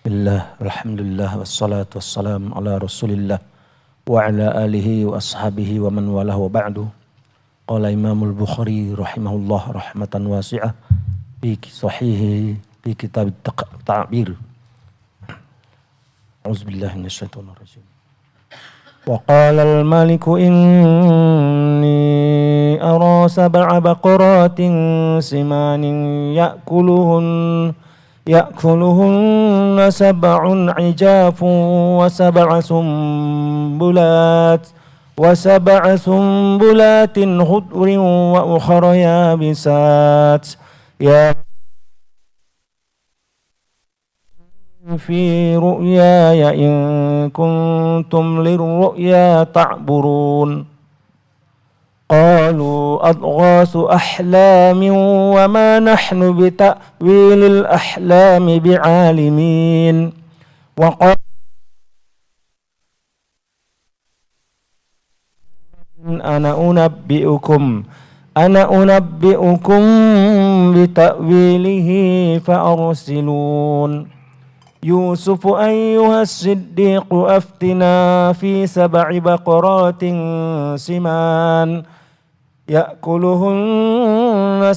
Bismillah, alhamdulillah, wassalatu wassalamu ala rasulillah wa ala alihi wa ashabihi wa man walah wa ba'du. Qala Imamul Bukhari rahimahullah rahmatan wasi'ah fi sahihi fi kitab ta'bir. A'udzubillahi minasyaitonir rajim. Wa qala al-maliku inni ara sab'a baqaratin simanin يأكلهن سبع عجاف وسبع سنبلات خضر وأخر يابسات يا في رؤياي إن كنتم للرؤيا تعبرون قالوا أضغاث أحلام وما نحن بتأويل الأحلام بعالمين وقال أنا أنبئكم بتأويله فأرسلون يوسف أيها الصديق أفتنا في 7 بقرات سمان يأكلهن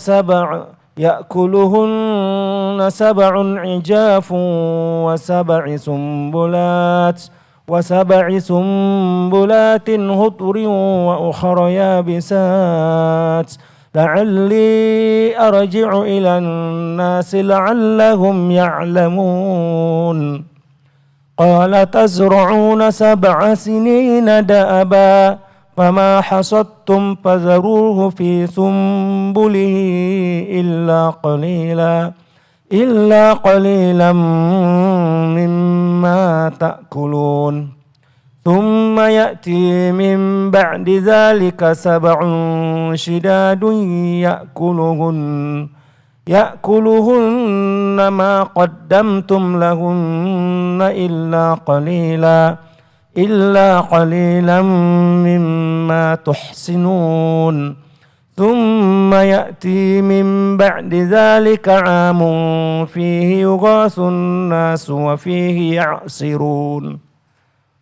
سبع عجاف وسبع سنبلات خضر وأخر يابسات لعلي أرجع إلى الناس لعلهم يعلمون قال تزرعون 7 سنين دأبا فما حصدتم فذروه في سنبله إلا قليلا مما تأكلون ثم يأتي من بعد ذلك 7 شداد يأكلهن ما قدمتم لهن إلا قليلا مما تحسنون ثم يأتي من بعد ذلك عام فيه يغاث الناس وفيه يعصرون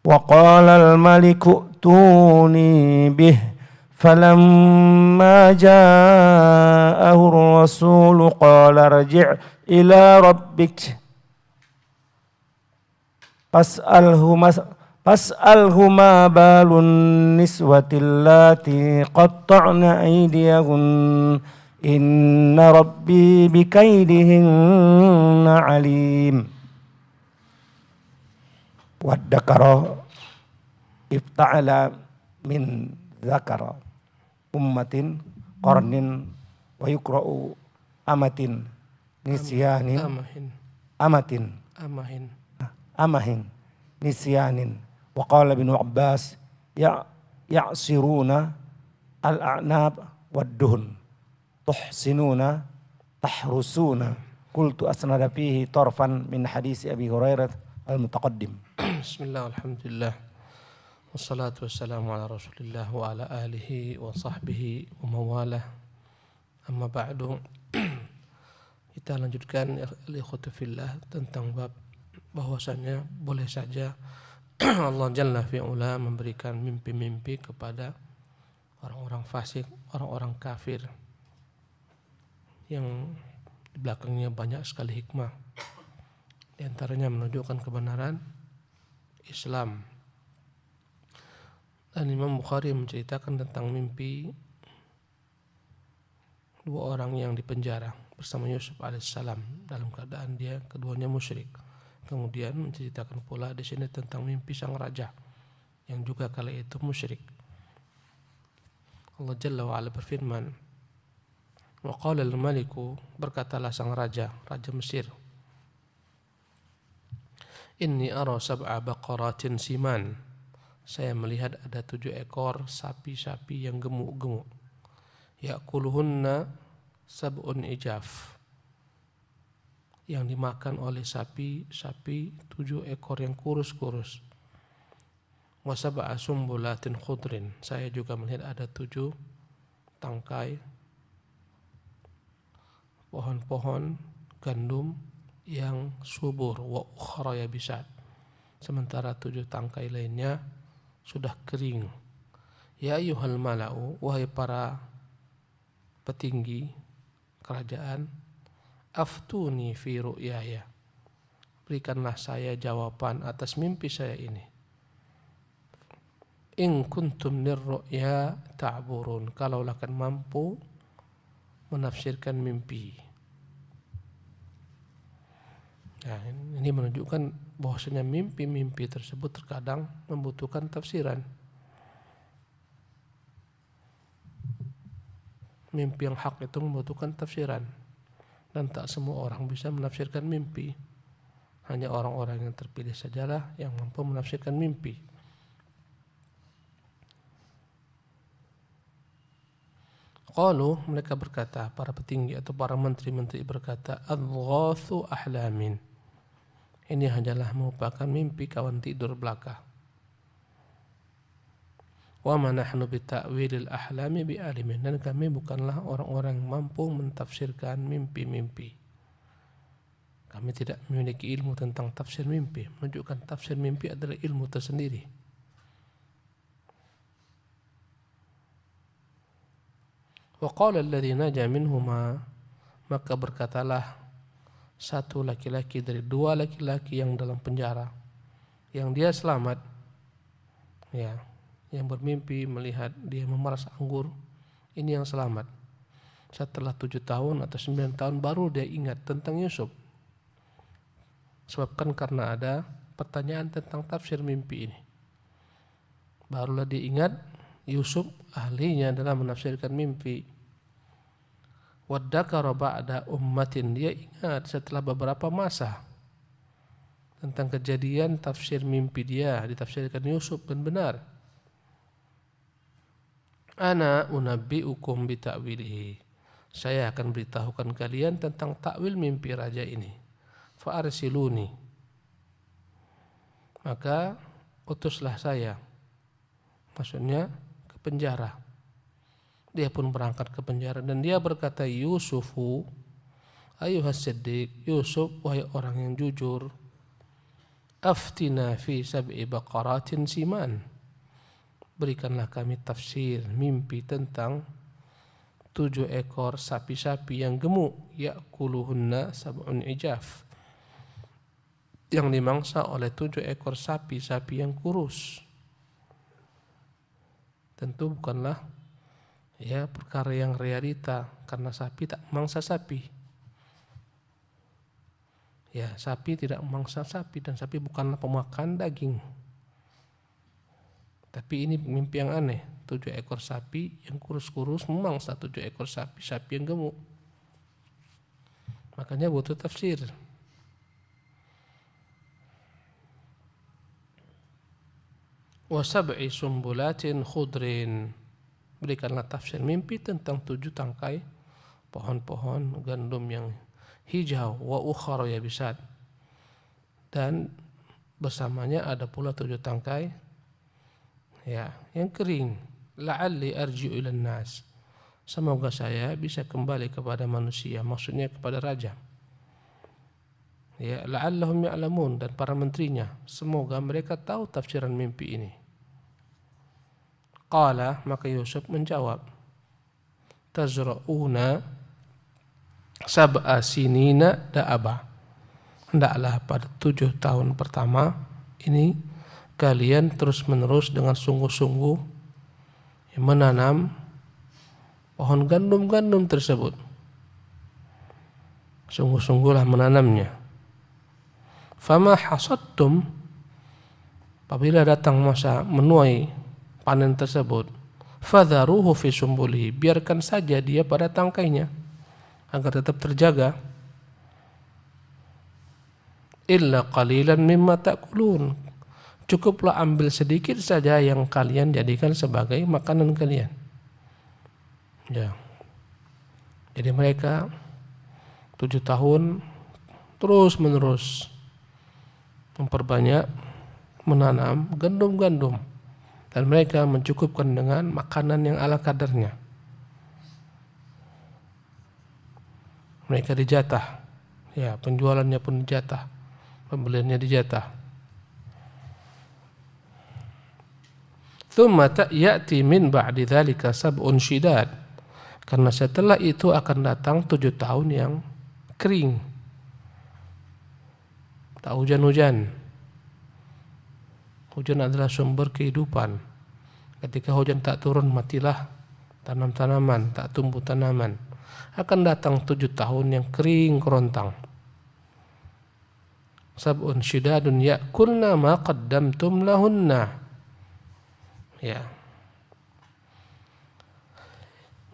وقال الملك ائتوني به فلما جاءه الرسول قال ارجع إلى ربك فاسأله ما بال النسوة اللاتي قطعن أيديهن إن ربي بكيدهن عليم والذكر افتعل من ذكر أمة قرن ويقرأ أمة نسيان أمهن نسيان وقال ابن عباس يعصرون الأعناب والدهن تحسنون تحرسون قلت أسند فيه طرفا من حديث أبي هريرة المتقدم. Bismillah, alhamdulillah, wassalatu wassalamu ala rasulillah wa ala alihi wa sahbihi wa mawalah. Amma ba'du. Kita lanjutkan al-ikhwatu fillah tentang bab bahwasanya boleh saja Allah Jalla fi'ula memberikan mimpi-mimpi kepada orang-orang fasik, orang-orang kafir yang di belakangnya banyak sekali hikmah. Di antaranya menunjukkan kebenaran Islam. Dan Imam Bukhari menceritakan tentang mimpi 2 orang yang dipenjara bersama Yusuf alaihissalam dalam keadaan dia keduanya musyrik. Kemudian menceritakan pula di sini tentang mimpi sang raja yang juga kala itu musyrik. Allah Jalla wa ala berfirman, wa qala al-maliku, berkatalah sang raja, raja Mesir, inni ara 7 baqaratin siman, saya melihat ada 7 ekor sapi-sapi yang gemuk-gemuk. Ya'kuluhunna 7 ijaf, yang dimakan oleh sapi-sapi 7 ekor yang kurus-kurus. Wa 7 sumbulatin khudrin, saya juga melihat ada 7 tangkai pohon-pohon gandum yang subur, wa ukhra yabisat, sementara 7 tangkai lainnya sudah kering. Ya ayyuhal mala'u, wahai para petinggi kerajaan, aftuni fi ru'yaya, berikanlah saya jawaban atas mimpi saya ini. In kuntum lirru'ya ta'burun, kalaulah kan mampu menafsirkan mimpi. Nah, ini menunjukkan bahwasanya mimpi-mimpi tersebut terkadang membutuhkan tafsiran. Mimpi yang hak itu membutuhkan tafsiran, dan tak semua orang bisa menafsirkan mimpi. Hanya orang-orang yang terpilih sajalah yang mampu menafsirkan mimpi. Qalu, mereka berkata, para petinggi atau para menteri-menteri berkata, adghathu ahlamin, ini hanyalah merupakan mimpi kawan tidur belaka. Wa ma nahnu bita'wilil ahlami bi'alimin, dan kami bukanlah orang-orang yang mampu mentafsirkan mimpi-mimpi. Kami tidak memiliki ilmu tentang tafsir mimpi. Menunjukkan tafsir mimpi adalah ilmu tersendiri. Wa qala alladhi naja minhuma, maka berkatalah satu laki-laki dari 2 laki-laki yang dalam penjara, yang dia selamat, ya, yang bermimpi melihat dia memeras anggur, ini yang selamat. Setelah 7 tahun atau 9 tahun baru dia ingat tentang Yusuf. Sebabkan karena ada pertanyaan tentang tafsir mimpi ini, barulah dia ingat Yusuf ahlinya adalah menafsirkan mimpi. Waddakara ba'da ummatin, dia ingat setelah beberapa masa tentang kejadian tafsir mimpi dia, ditafsirkan Yusuf dan benar. Ana unabbi'ukum bita'wilihi, saya akan beritahukan kalian tentang takwil mimpi raja ini. Fa'arsiluni, maka utuslah saya, maksudnya ke penjara. Dia pun berangkat ke penjara dan dia berkata, Yusufu ayuhas siddiq, Yusuf wahai orang yang jujur, aftina fi sab'i baqaratin siman, berikanlah kami tafsir mimpi tentang 7 ekor sapi-sapi yang gemuk, ya'kuluhunna sab'un ijaf, yang dimangsa oleh 7 ekor sapi-sapi yang kurus. Tentu bukanlah ya perkara yang realita, karena sapi tak memangsa sapi. Ya, sapi tidak memangsa sapi, dan sapi bukanlah pemakan daging. Tapi ini mimpi yang aneh, 7 ekor sapi yang kurus-kurus memangsa 7 ekor sapi yang gemuk. Makanya butuh tafsir. Wa sab'i sumbulatin khudrin, berikanlah tafsir mimpi tentang 7 tangkai pohon-pohon gandum yang hijau, wa ukhra yabisat, dan bersamanya ada pula 7 tangkai ya yang kering. La'alli arji'u ilan nas, semoga saya bisa kembali kepada manusia, maksudnya kepada raja. Ya, la'allahum ya'lamun, dan para menterinya, semoga mereka tahu tafsiran mimpi ini. Qala, maka Yusuf menjawab, tazra'una sab'a sinina da'aba, hendaklah pada 7 tahun pertama ini kalian terus-menerus dengan sungguh-sungguh menanam pohon gandum-gandum tersebut. Sungguh-sungguhlah menanamnya. Fama hasadtum, apabila datang masa menuai panen tersebut, fadharuhu fi sumbulihi, biarkan saja dia pada tangkainya agar tetap terjaga. Illa qalilan mimma ta'kulun, cukuplah ambil sedikit saja yang kalian jadikan sebagai makanan kalian. Ya. Jadi mereka 7 tahun terus-menerus memperbanyak menanam gandum-gandum, dan mereka mencukupkan dengan makanan yang ala kadarnya. Mereka dijatah Ya, penjualannya pun dijatah, pembeliannya dijatah. Tsumma ya'ti min ba'di dzalika sab'un syidad. Karena setelah itu akan datang 7 tahun yang kering. Tak hujan-hujan. Hujan adalah sumber kehidupan. Ketika hujan tak turun, matilah tanam-tanaman, tak tumbuh tanaman. Akan datang 7 tahun yang kering kerontang. Sab'un syidadun ya'kulna ma qaddamtum lahunna. Ya.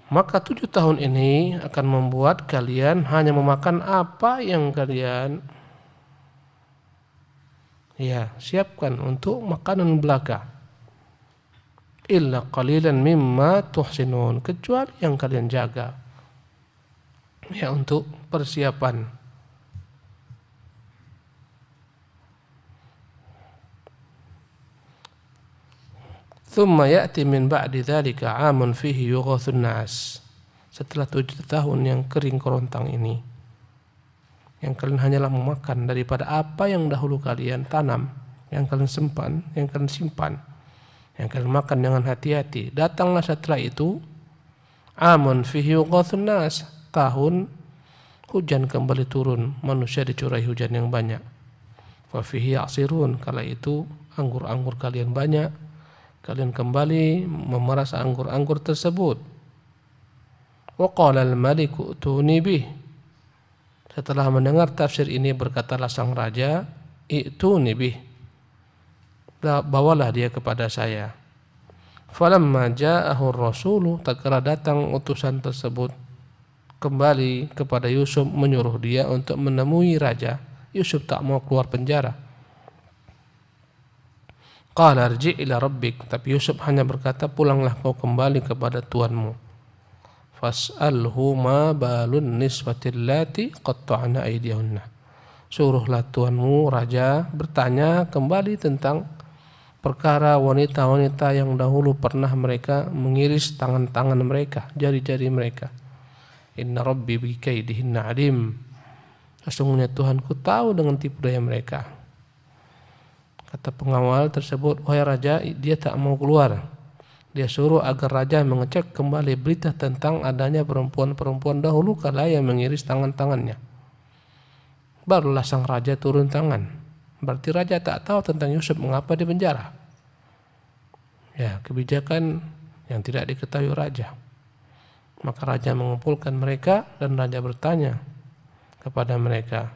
Maka 7 tahun ini akan membuat kalian hanya memakan apa yang kalian siapkan untuk makanan belaka. Illa qalilan mimma tuhsinun, kecuali yang kalian jaga untuk persiapan. Thumma ya'ti min ba'di dzalika 'amun fihi yughathun nas. Setelah 7 tahun yang kering kerontang ini, yang kalian hanyalah memakan daripada apa yang dahulu kalian tanam, yang kalian simpan, yang kalian makan dengan hati-hati. Datanglah setelah itu 'amun fihi yughathun nas, tahun hujan kembali turun, manusia dicurai hujan yang banyak. Wa fihi ya'sirun, kala itu anggur-anggur kalian banyak, kalian kembali memeras anggur-anggur tersebut. Wa qala al-malik utuni bih. Setelah mendengar tafsir ini, berkatalah sang raja, ituni bih, bawalah dia kepada saya. Falamma ja'ahu ar-rasulu, tatkala datang utusan tersebut kembali kepada Yusuf, menyuruh dia untuk menemui raja. Yusuf tak mau keluar penjara. Qala arji' ila rabbik, tapi Yusuf hanya berkata, pulanglah kau kembali kepada tuanmu. Fas'alhu ma balun niswatil lati qatta'na aydiyahunna. Suruhlah tuanmu raja bertanya kembali tentang perkara wanita-wanita yang dahulu pernah mereka mengiris tangan-tangan mereka, jari-jari mereka. Inna rabbi bi kaidihinna alim. Sesungguhnya Tuhanku tahu dengan tipu daya mereka. Kata pengawal tersebut, wahai raja, dia tak mau keluar. Dia suruh agar raja mengecek kembali berita tentang adanya perempuan-perempuan dahulu kala yang mengiris tangan-tangannya. Barulah sang raja turun tangan. Berarti raja tak tahu tentang Yusuf mengapa di penjara. Ya, kebijakan yang tidak diketahui raja. Maka raja mengumpulkan mereka dan raja bertanya kepada mereka,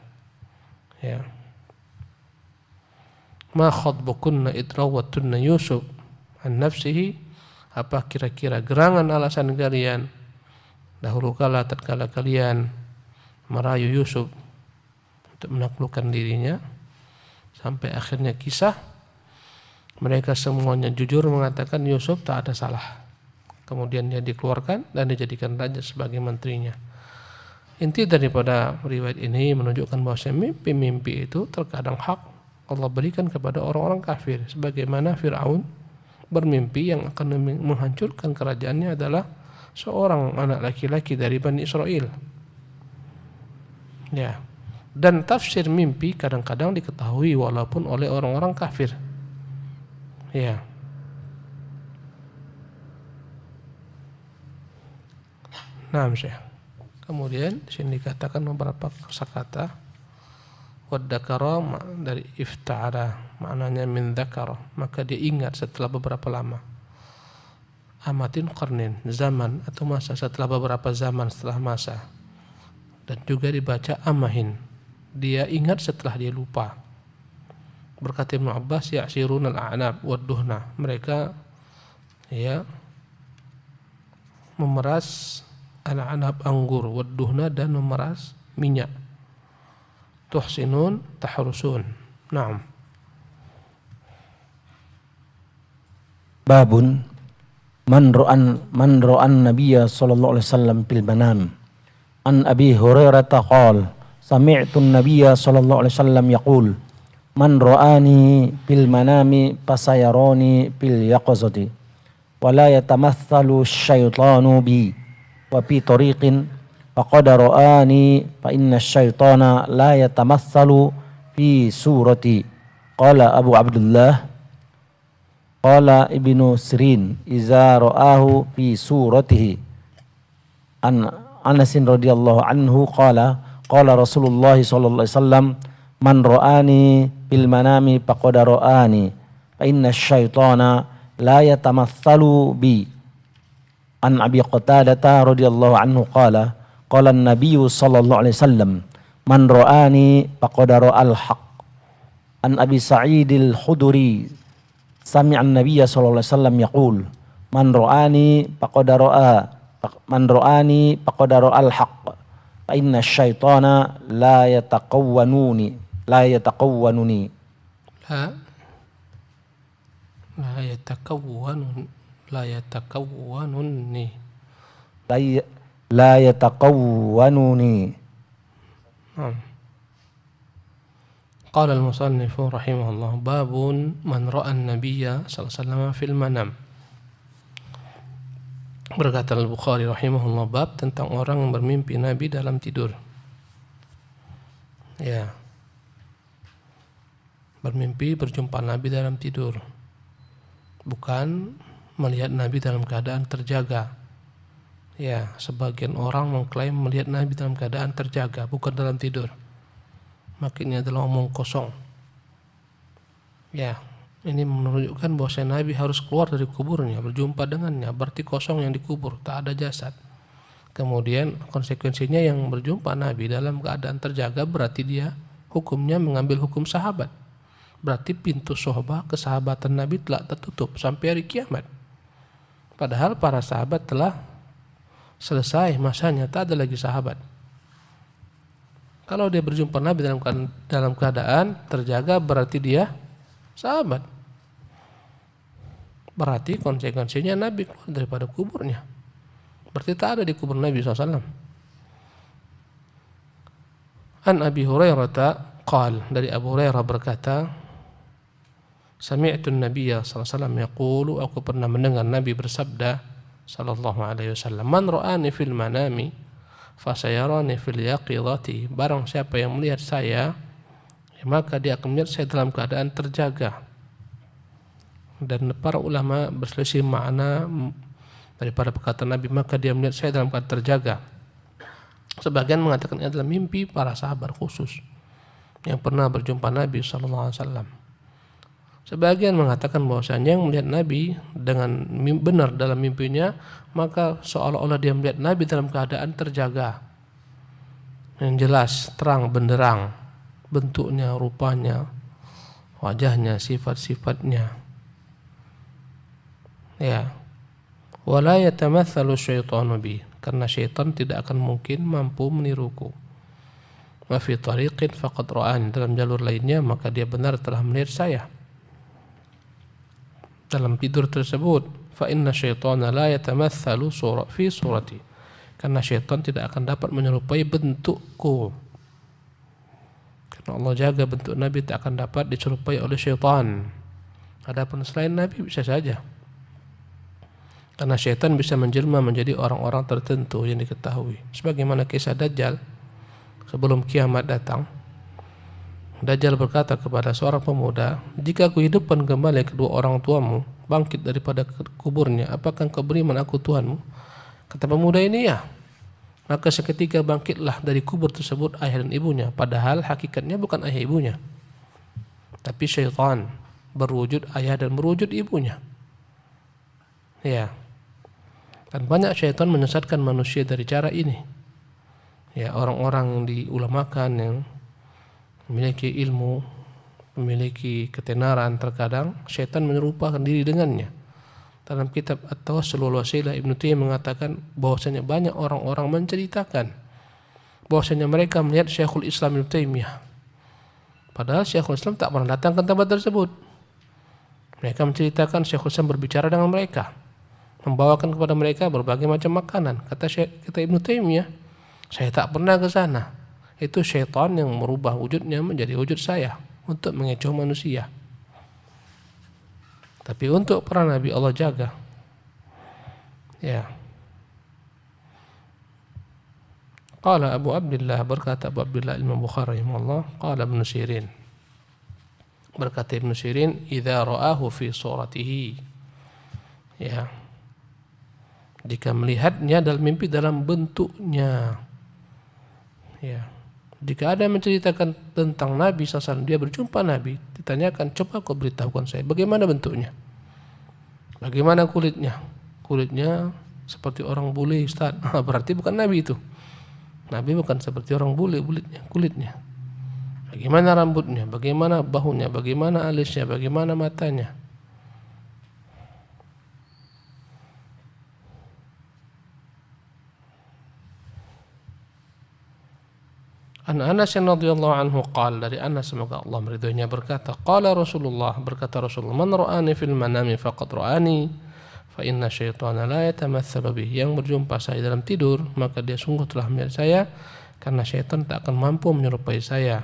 ya, ma khatbukunna idrawattunna Yusuf an nafsihi. Apa kira-kira gerangan alasan kalian dahulu kala tatkala kalian merayu Yusuf untuk menaklukkan dirinya? Sampai akhirnya kisah, mereka semuanya jujur mengatakan Yusuf tak ada salah. Kemudian dia dikeluarkan dan dijadikan raja sebagai menterinya. Inti daripada riwayat ini menunjukkan bahwa mimpi-mimpi itu terkadang hak Allah berikan kepada orang-orang kafir. Sebagaimana Fir'aun bermimpi yang akan menghancurkan kerajaannya adalah seorang anak laki-laki dari Bani Israel. Ya. Dan tafsir mimpi kadang-kadang diketahui walaupun oleh orang-orang kafir. Ya. Nah, Syekh. Kemudian di sini dikatakan beberapa kosakata. Waddakara dari ifta'ala, maknanya min dzakara, maka dia ingat setelah beberapa lama. Amatin qarnin, zaman atau masa, setelah beberapa zaman, setelah masa. Dan juga dibaca amahin, dia ingat setelah dia lupa. Berkata Ibnu Abbas, ya'sirun al-a'nab wadduhna, mereka memeras al-a'nab anggur, wadduhna dan memeras minyak. Tuhsinun tahrusun. Naam. Babun man ra'an nabiyya sallallahu alaihi wasallam fil manam. An Abi Hurairah qala sami'tu an-nabiyya sallallahu alaihi wasallam yaqul man ra'ani fil manami fasayarani fil yaqazati wa la yatamathalu asy-syaitanu bi wa fi tariqin faqad ra'ani fa inna asyaitana la yatamatsalu fi surati. Qala Abu Abdullah qala Ibnu Sirin iza ra'ahu fi suratihi. An Anas radhiyallahu anhu qala Rasulullah sallallahu alaihi wasallam man ra'ani bil manami faqad ra'ani fa inna asyaitana la yatamatsalu bi. An Abi Qatadah radhiyallahu anhu qala an-nabiy sallallahu alaihi wasallam man ra'ani faqad ra'al haqq. An Abi Sa'id al-Khudri sami'a an-nabiy sallallahu alaihi wasallam yaqul man ra'ani faqad ra'al haqq fa inna asyaitana la yataqawwanuni la yataqawwanuni Qala al-musannif rahimahullah babun man ra'a an-nabiyya sallallahu alaihi wasallam fil manam. Berkata Al-Bukhari rahimahullah bab tentang orang yang bermimpi Nabi dalam tidur. Ya. Bermimpi berjumpa Nabi dalam tidur. Bukan melihat Nabi dalam keadaan terjaga. Ya, sebagian orang mengklaim melihat Nabi dalam keadaan terjaga, bukan dalam tidur. Makanya adalah omong kosong. Ya, ini menunjukkan bahwa Nabi harus keluar dari kuburnya, berjumpa dengannya, berarti kosong yang dikubur, tak ada jasad. Kemudian konsekuensinya yang berjumpa Nabi dalam keadaan terjaga berarti dia hukumnya mengambil hukum sahabat. Berarti pintu sohbah kesahabatan Nabi telah tertutup sampai hari kiamat. Padahal para sahabat telah selesai masanya, tak ada lagi sahabat. Kalau dia berjumpa Nabi dalam keadaan terjaga berarti dia sahabat. Berarti konsekuensinya Nabi keluar daripada kuburnya. Berarti tak ada di kubur Nabi SAW. An Abi Hurairah qal, dari Abu Hurairah berkata, sami'tu an-nabiyya sallallahu alaihi wasallam yaqulu, aku pernah mendengar Nabi bersabda sallallahu alaihi wasallam, man ra'ani fil manami fasayarani fil yaqidati, barang siapa yang melihat saya maka dia akan melihat saya dalam keadaan terjaga. Dan para ulama berselisih makna daripada perkataan Nabi maka dia melihat saya dalam keadaan terjaga. Sebagian mengatakan ini adalah mimpi para sahabat khusus yang pernah berjumpa Nabi sallallahu alaihi wasallam. Sebagian mengatakan bahwasanya yang melihat Nabi dengan benar dalam mimpinya maka seolah-olah dia melihat Nabi dalam keadaan terjaga, yang jelas, terang benderang bentuknya, rupanya, wajahnya, sifat-sifatnya. Ya, wala yatamatsalu syaitanu bi, karena syaitan tidak akan mungkin mampu meniruku. Wa fi tariqin faqad ra'an, dalam jalur lainnya maka dia benar telah melihat saya dalam tidur tersebut. Fa inna syaitana la yatamatsalu fi surati, karena syaitan tidak akan dapat menyerupai bentukku. Karena Allah jaga bentuk Nabi tak akan dapat diserupai oleh syaitan. Adapun selain Nabi bisa saja, karena syaitan bisa menjelma menjadi orang-orang tertentu yang diketahui. Sebagaimana kisah Dajjal sebelum kiamat datang. Dajjal berkata kepada seorang pemuda, jika aku hidupkan kembali kedua orang tuamu bangkit daripada kuburnya, apakah engkau beriman aku Tuhanmu? Kata pemuda ini, ya. Maka seketika bangkitlah dari kubur tersebut ayah dan ibunya, padahal hakikatnya bukan ayah ibunya, tapi syaitan berwujud ayah dan berwujud ibunya. Ya. Dan banyak syaitan menyesatkan manusia dari cara ini. Ya, orang-orang yang diulamakan yang memiliki ilmu, memiliki ketenaran, terkadang syaitan menyerupakan diri dengannya. Dalam kitab At-Tawassul wal Wasilah, Ibnu Taimiyah mengatakan bahwasanya banyak orang-orang menceritakan bahwasanya mereka melihat Syekhul Islam Ibnu Taimiyah, padahal Syekhul Islam tak pernah datang ke tempat tersebut. Mereka menceritakan Syekhul Islam berbicara dengan mereka, membawakan kepada mereka berbagai macam makanan. Kata Ibnu Taimiyah, saya tak pernah ke sana. Itu syaitan yang merubah wujudnya menjadi wujud saya untuk mengecoh manusia. Tapi untuk para nabi Allah jaga. Ya. Qala Abu Abdullah, berkata Abu Abdullah Imam Bukhari rahimahullah, qala Ibnu Sirin, berkata Ibnu Sirin, idza ra'ahu fi suratihi, ya, jika melihatnya dalam mimpi dalam bentuknya, ya. Jika ada yang menceritakan tentang Nabi SAW, dia berjumpa Nabi, ditanyakan, coba kau beritahukan saya, bagaimana bentuknya, bagaimana kulitnya. Kulitnya seperti orang bule, Ustaz. Berarti bukan Nabi itu. Nabi bukan seperti orang bule kulitnya. Bagaimana rambutnya, bagaimana bahunya, bagaimana alisnya, bagaimana matanya. An Anas radhiyallahu anhu qala, dari Anas semoga Allah meridhoinya, berkata, qala Rasulullah, berkata Rasulullah, man ra'ani fil manami faqad ra'ani fa inna syaitana la yatamatsalu bihi, yang berjumpa saya dalam tidur maka dia sungguh telah melihat saya, karena syaitan tak akan mampu menyerupai saya.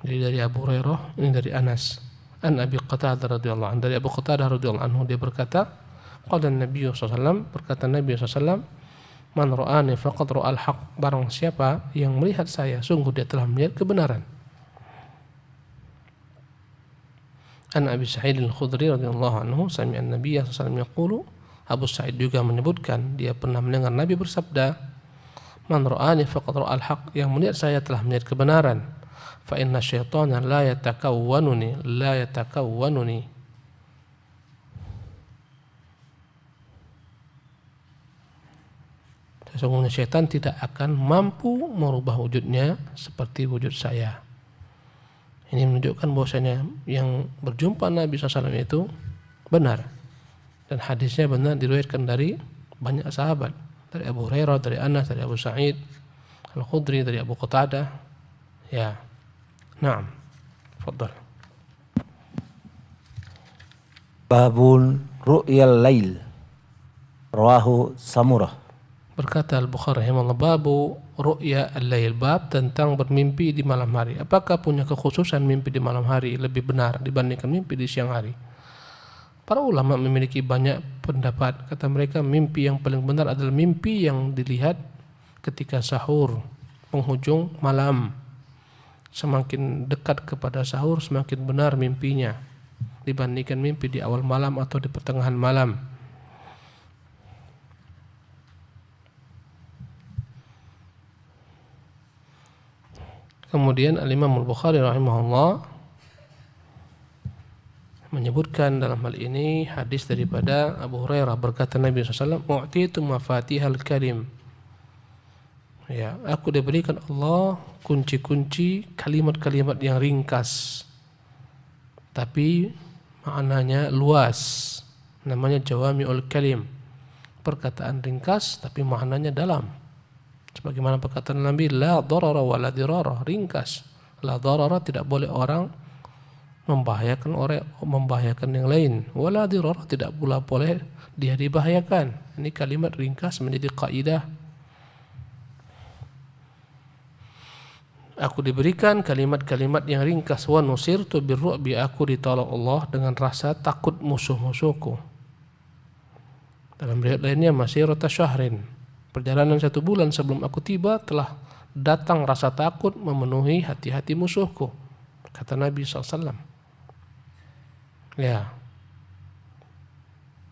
Jadi dari Abu Hurairah, ini dari Anas. An Abi Qatadah radhiyallahu anhu, dari Abu Qatadah radhiyallahu anhu, dia berkata, qala Nabi sallallahu alaihi wasallam, berkata Nabi sallallahu alaihi wasallam, man ra'ani faqad ra'al haq, barang siapa yang melihat saya sungguh dia telah melihat kebenaran. An Abi Sa'id Al-Khudri radhiyallahu anhu sami'a an-nabiy sallallahu alaihi wasallam yaqulu, Abu Sa'id juga menyebutkan dia pernah mendengar Nabi bersabda, man ra'ani faqad ra'al haq, yang melihat saya telah melihat kebenaran. Fa inna syaitana la yatakawwanuni. Sesungguhnya syaitan tidak akan mampu merubah wujudnya seperti wujud saya. Ini menunjukkan bahwasanya yang berjumpa Nabi SAW itu benar. Dan hadisnya benar diriwayatkan dari banyak sahabat. Dari Abu Hurairah, dari Anas, dari Abu Sa'id Al-Khudri, dari Abu Qatadah. Ya. Naam. Fadhal. Babul ru'yal lail. Rawahu Samurah. Berkata Al-Bukhari rahimahullah, babu ru'ya al-lail, bab tentang bermimpi di malam hari. Apakah punya kekhususan mimpi di malam hari lebih benar dibandingkan mimpi di siang hari? Para ulama memiliki banyak pendapat. Kata mereka, mimpi yang paling benar adalah mimpi yang dilihat ketika sahur, penghujung malam. Semakin dekat kepada sahur, semakin benar mimpinya dibandingkan mimpi di awal malam atau di pertengahan malam. Kemudian Al-Imam Al-Bukhari rahimahullah menyebutkan dalam hal ini hadis daripada Abu Hurairah, berkata Nabi SAW, u'titu mafatihal kalim. Ya, aku diberikan Allah kunci-kunci kalimat-kalimat yang ringkas tapi maknanya luas. Namanya jawami'ul kalim. Perkataan ringkas tapi maknanya dalam. Sebagaimana perkataan Nabi, la darara wa la dirara, ringkas. La darara, tidak boleh orang membahayakan yang lain. Wa la dirara, tidak pula boleh dia dibahayakan. Ini kalimat ringkas menjadi kaidah. Aku diberikan kalimat-kalimat yang ringkas. Wa nusirtu birru'bi, aku ditolong Allah dengan rasa takut musuh-musuhku. Dalam riwayat lainnya, masirata syahrin, perjalanan 1 bulan sebelum aku tiba telah datang rasa takut memenuhi hati-hati musuhku, kata Nabi SAW. Ya.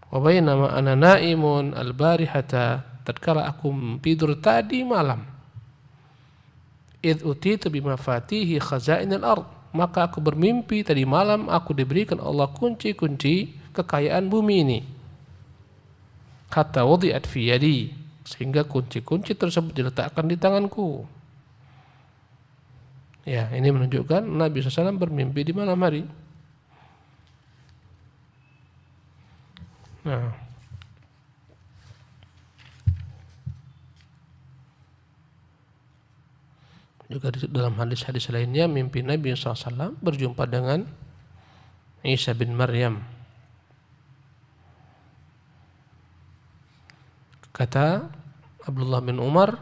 Wa bainama ana naimun al-barihata, tatkala aku tidur tadi malam, id utitu bimafatihi khazainil ard, maka aku bermimpi tadi malam aku diberikan Allah kunci-kunci kekayaan bumi ini. Hatta wudi'at fi yadi, sehingga kunci-kunci tersebut diletakkan di tanganku. Ya, ini menunjukkan Nabi SAW bermimpi di malam hari. Nah, juga dalam hadis-hadis lainnya, mimpi Nabi SAW berjumpa dengan Isa bin Maryam. Kata Abdullah bin Umar,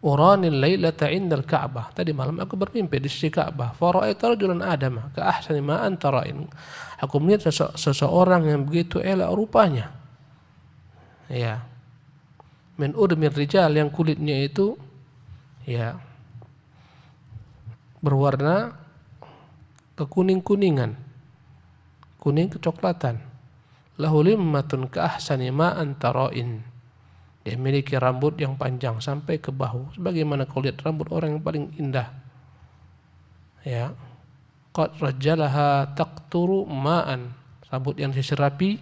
uranil lailata indal Ka'bah, tadi malam aku bermimpi di sisi Ka'bah, fara'aitu rajulan adama ka ahsani ma anta ra'in, aku melihat seseorang yang begitu elok rupanya. Ya, min udmir rijal, yang kulitnya itu ya berwarna kekuning-kuningan, kuning kecoklatan. Lahu limmatun ka ahsani ma antara'in. Dia memiliki rambut yang panjang sampai ke bahu, sebagaimana kau lihat rambut orang yang paling indah. Ya, qad rajalaha taqturu ma'an, rambut yang diserapi,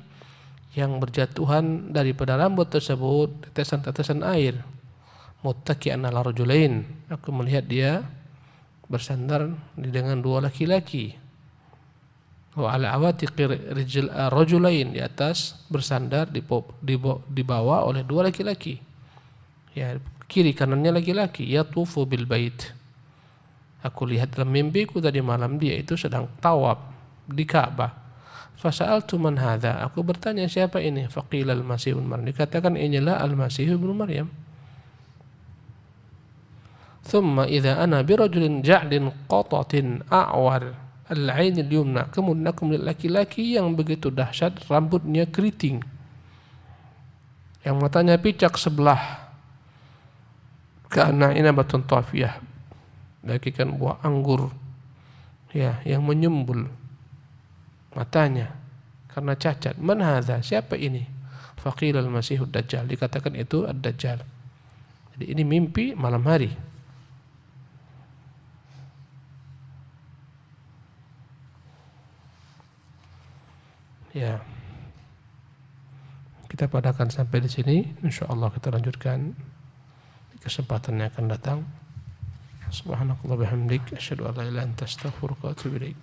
yang berjatuhan daripada rambut tersebut tetesan-tetesan air. Muttaki'an ala rajulain, aku melihat dia bersandar dengan dua laki-laki. Wa ala awatiqi rajulain, di atas bersandar dibawa oleh dua laki-laki. Ya, kiri kanannya laki-laki. Yatufu bil bait. Aku lihat dalam mimpiku tadi malam dia itu sedang tawaf di Ka'bah. Fasa'altu man hadza, aku bertanya siapa ini? Faqila al-Masih ibn Maryam, dikatakan inilah al-Masih ibn Maryam. Thumma idza ana bi rajulin ja'din qatatin a'war al-'ain al-yumna, kemudian aku melihat laki-laki yang begitu dahsyat, rambutnya keriting, yang matanya picak sebelah, ka'anna inabatun tafiyah, bagikan buah anggur ya yang menyembul matanya karena cacat. Man hadza, siapa ini? Faqila al-Masih ad-Dajjal, dikatakan itu ad-Dajjal. Jadi ini mimpi malam hari. Ya, kita padakan sampai di sini. Insyaallah kita lanjutkan di kesempatan yang akan datang. Subhanakallah bihamdik, asyhadu an la ilaha illa anta, astaghfiruka wa atubu ilaik.